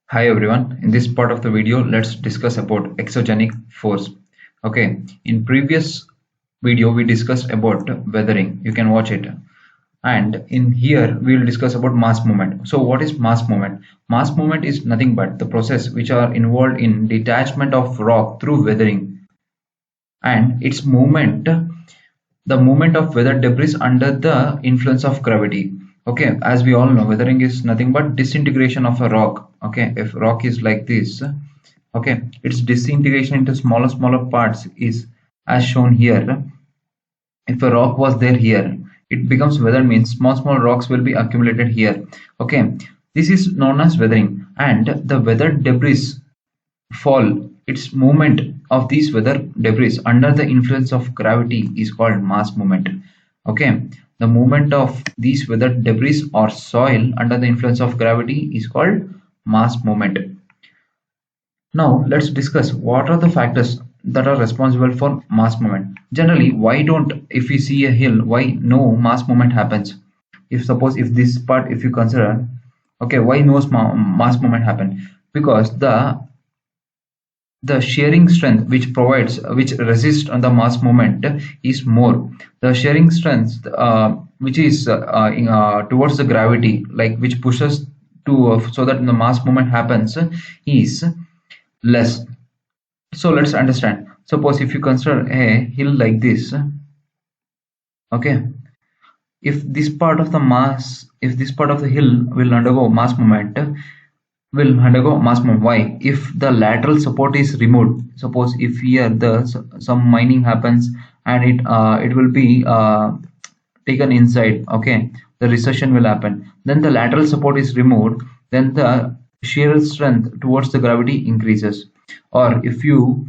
Hi everyone, in this part of the video let's discuss about exogenic force. Okay, in previous video we discussed about weathering, you can watch it, and in here we will discuss about mass movement. So what is mass movement? Mass movement is nothing but the process which are involved in detachment of rock through weathering, and its movement, the movement of weather debris under the influence of gravity. Okay, as we all know, weathering is nothing but disintegration of a rock. Okay, if rock is like this, okay, its disintegration into smaller parts is as shown here. If a rock was there here, it becomes weather, means small rocks will be accumulated here. Okay, this is known as weathering, and the weather debris fall, its movement of these weather debris under the influence of gravity is called mass movement. Okay, the movement of these weather debris or soil under the influence of gravity is called mass movement. Now let's discuss what are the factors that are responsible for mass movement. Generally, why don't, if we see a hill, why no mass movement happens? If suppose if this part, if you consider, okay, why no mass movement happen? Because the shearing strength which resists on the mass moment is more. The shearing strength which is towards the gravity, like which pushes to so that the mass moment happens, is less. So let's understand. Suppose if you consider a hill like this, okay, if this part of the hill will undergo mass moment, why? If the lateral support is removed, suppose if here some mining happens and it will be taken inside, okay, the recession will happen, then the lateral support is removed, then the shear strength towards the gravity increases. Or if you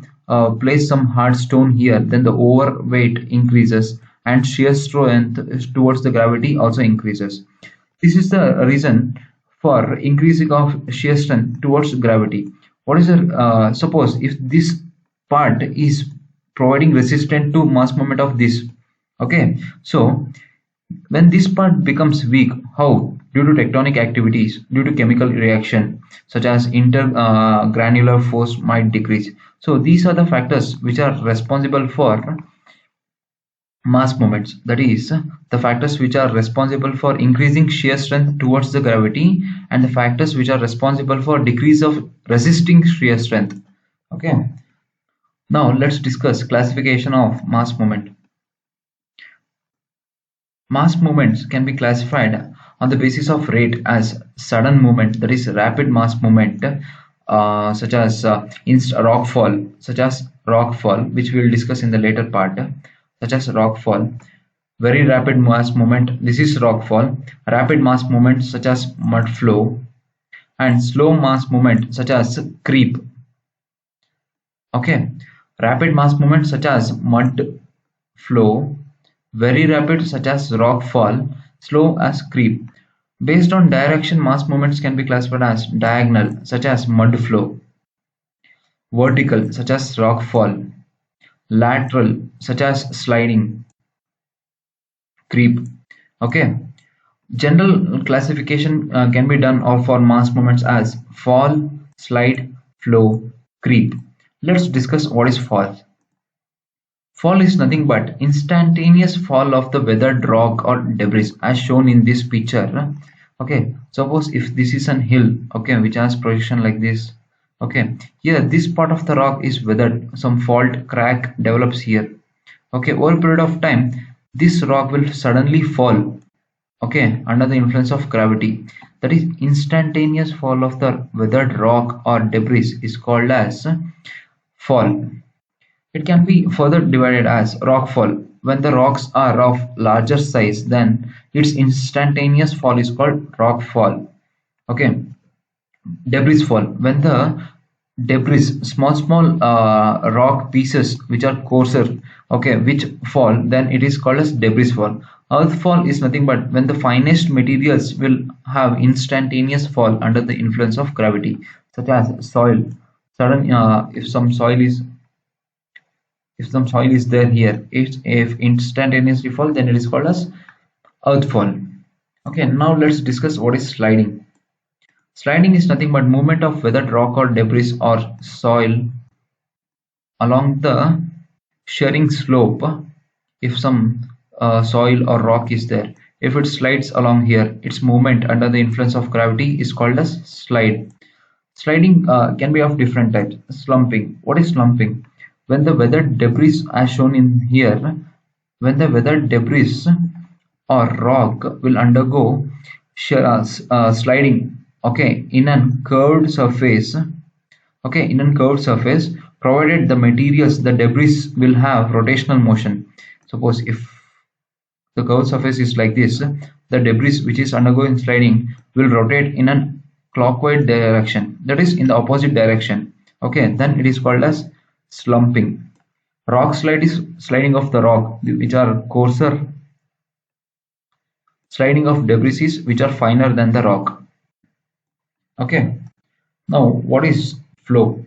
place some hard stone here, then the overweight increases and shear strength towards the gravity also increases. This is the reason for increasing of shear strength towards gravity. What is the suppose if this part is providing resistance to mass moment of this, okay, so when this part becomes weak, how? Due to tectonic activities, due to chemical reaction, such as intergranular force might decrease. So these are the factors which are responsible for mass moments, that is the factors which are responsible for increasing shear strength towards the gravity, and the factors which are responsible for decrease of resisting shear strength. Okay, now let's discuss classification of mass moment. Mass movements can be classified on the basis of rate as sudden movement, that is rapid mass movement, such as rockfall, which we will discuss in the later part, such as rockfall. Very rapid mass movement, this is rockfall. Rapid mass movement such as mud flow, and slow mass movement such as creep. Okay, rapid mass movement such as mud flow, very rapid such as rockfall, slow as creep. Based on direction, mass movements can be classified as diagonal such as mud flow, vertical such as rockfall, lateral such as sliding, creep. Okay, general classification can be done for mass movements as fall, slide, flow, creep. Let's discuss what is fall. Fall is nothing but instantaneous fall of the weathered rock or debris as shown in this picture. Okay, suppose if this is an hill, okay, which has projection like this. Okay, here this part of the rock is weathered, some fault crack develops here. Okay, over a period of time this rock will suddenly fall, okay, under the influence of gravity. That is instantaneous fall of the weathered rock or debris is called as fall. It can be further divided as rockfall. When the rocks are of larger size, then its instantaneous fall is called rockfall. Okay, debris fall. When the debris, small rock pieces which are coarser, okay, which fall, then it is called as debris fall. Earth fall is nothing but when the finest materials will have instantaneous fall under the influence of gravity, such as soil. Sudden, if some soil is there here, if instantaneously fall, then it is called as earth fall. Okay, now let's discuss what is sliding. Sliding is nothing but movement of weathered rock or debris or soil along the shearing slope. If some soil or rock is there, if it slides along here, its movement under the influence of gravity is called as slide. Sliding can be of different types. Slumping. What is slumping? When the weathered debris, as shown in here, when the weathered debris or rock will undergo sliding, okay, in a curved surface, okay, in a curved surface, provided the materials, the debris will have rotational motion. Suppose if the curved surface is like this, the debris which is undergoing sliding will rotate in a clockwise direction, that is in the opposite direction. Okay, then it is called as slumping. Rock slide is sliding of the rock which are coarser, sliding of debris is which are finer than the rock. Okay, now what is flow?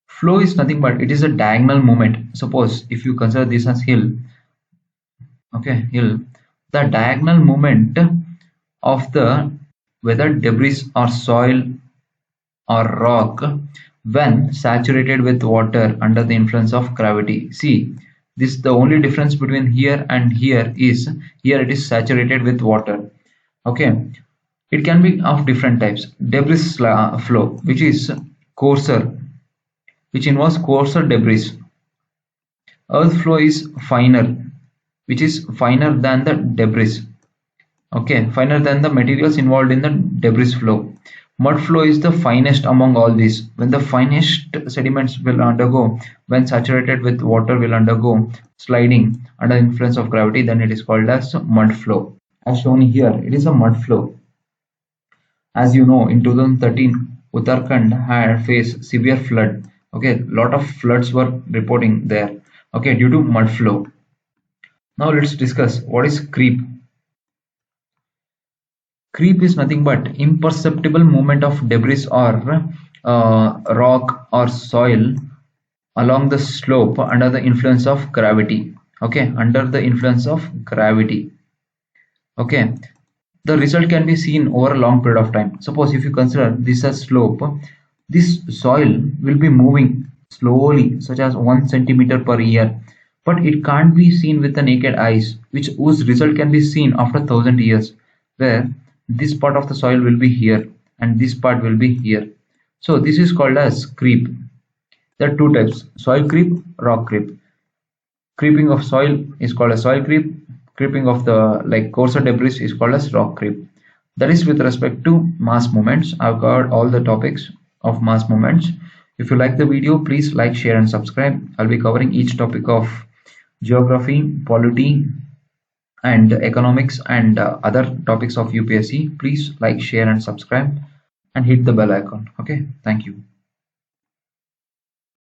Flow is nothing but it is a diagonal movement. Suppose if you consider this as hill, okay, hill, the diagonal movement of the weathered debris or soil or rock when saturated with water under the influence of gravity. See, this the only difference between here and here is here it is saturated with water. Okay, it can be of different types. Debris flow, which is coarser, which involves coarser debris. Earth flow is finer, which is finer than the debris. Okay, finer than the materials involved in the debris flow. Mud flow is the finest among all these. When the finest sediments will undergo, when saturated with water will undergo sliding under influence of gravity, then it is called as mud flow. As shown here, it is a mud flow. As you know, in 2013, Uttarakhand had faced severe flood. Okay, lot of floods were reporting there. Okay, due to mud flow. Now let's discuss what is creep. Creep is nothing but imperceptible movement of debris or rock or soil along the slope under the influence of gravity. Okay, under the influence of gravity. Okay, the result can be seen over a long period of time. Suppose if you consider this as slope, this soil will be moving slowly, such as 1 centimeter per year, but it can't be seen with the naked eyes, whose result can be seen after 1,000 years, where this part of the soil will be here and this part will be here. So this is called as creep. There are two types: soil creep, rock creep. Creeping of soil is called as soil creep. Creeping of the coarser debris is called as rock creep. That is with respect to mass movements. I've covered all the topics of mass movements. If you like the video, please like, share and subscribe. I'll be covering each topic of geography, polity and economics and other topics of UPSC. Please like, share and subscribe and hit the bell icon. Okay, thank you.